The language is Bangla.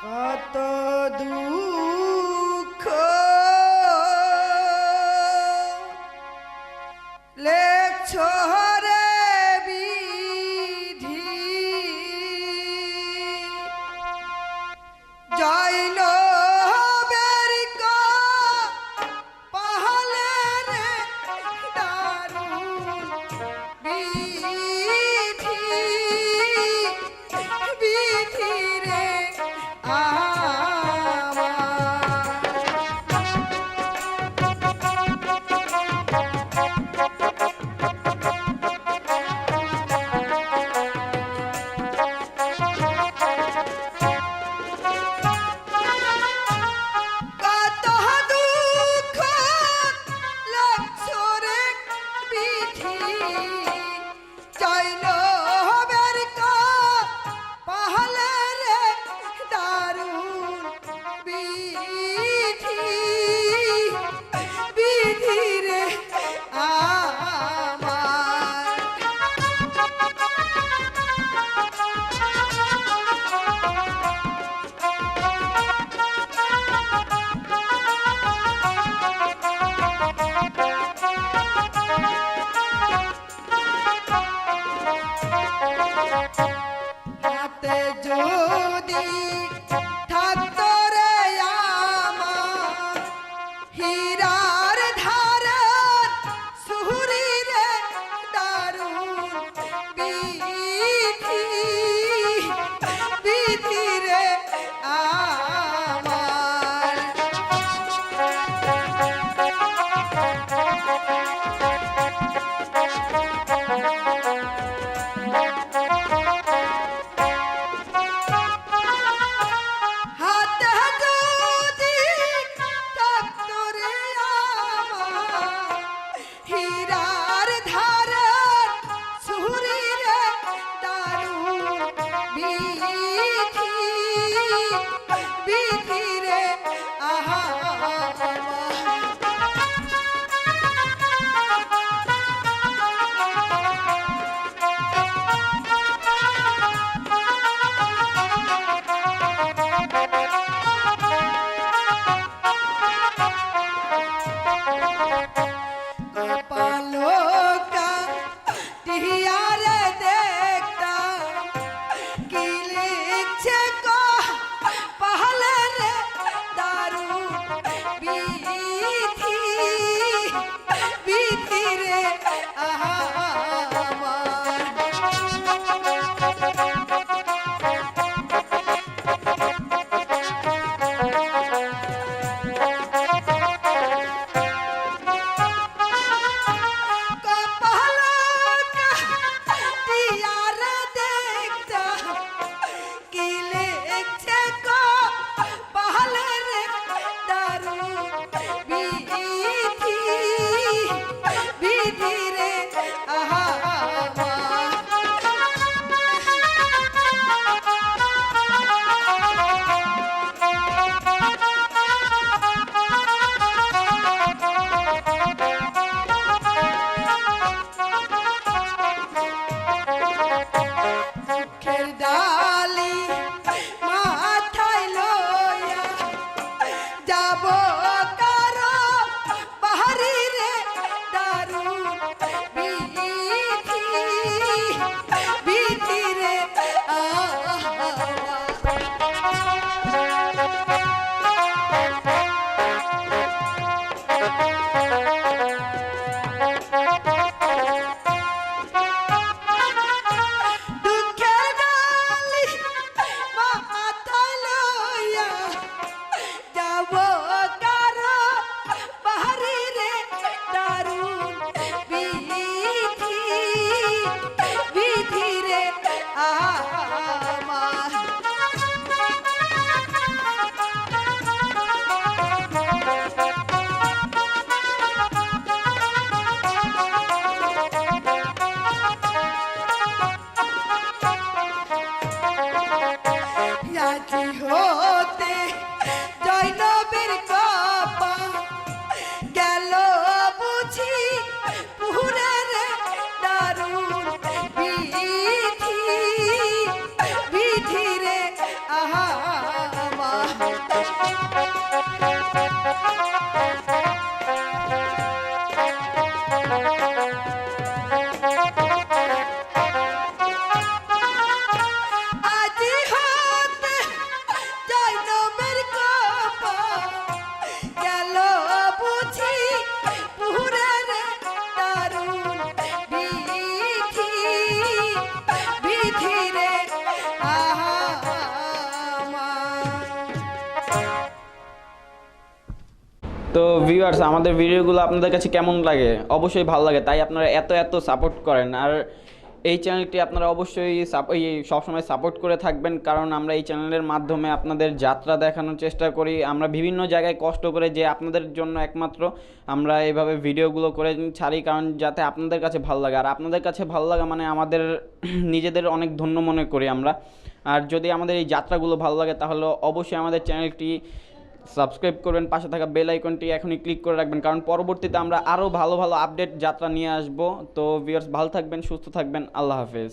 কত দুঃখ লেখছো রে বিধি জৈন হাতে যদি থাকতো রে আমার হীরার ধারের সুহুরি রে দারুণ বিধি বিধি রে আমার হতে জৈনবের কপা গেল বুঝি পুরে রে দারুণ বিধি বিধি রে আহা আজি হতে জৈনবের কপাল গেল বুঝি পুরের দারুণ বিধি বিধি রে তো ভিউয়ার্স, আমাদের ভিডিওগুলো আপনাদের কাছে কেমন লাগে? অবশ্যই ভালো লাগে, তাই আপনারা এত এত সাপোর্ট করেন। আর এই চ্যানেলটি আপনারা অবশ্যই সবসময় সাপোর্ট করে থাকবেন, কারণ আমরা এই চ্যানেলের মাধ্যমে আপনাদের যাত্রা দেখানোর চেষ্টা করি। আমরা বিভিন্ন জায়গায় কষ্ট করে যে আপনাদের জন্য একমাত্র আমরা এইভাবে ভিডিওগুলো করে ছাড়ি, কারণ যাতে আপনাদের কাছে ভালো লাগে। আর আপনাদের কাছে ভালো লাগা মানে আমাদের নিজেদের অনেক ধন্য মনে করি আমরা। আর যদি আমাদের এই যাত্রাগুলো ভালো লাগে তাহলে অবশ্যই আমাদের চ্যানেলটি সাবস্ক্রাইব করবেন, পাশে থাকা বেল আইকনটি এখনই ক্লিক করে রাখবেন, কারণ পরবর্তীতে আমরা আরও ভালো ভালো আপডেট যাত্রা নিয়ে আসব। তো ভিউয়ার্স, ভালো থাকবেন, সুস্থ থাকবেন, আল্লাহ হাফেজ।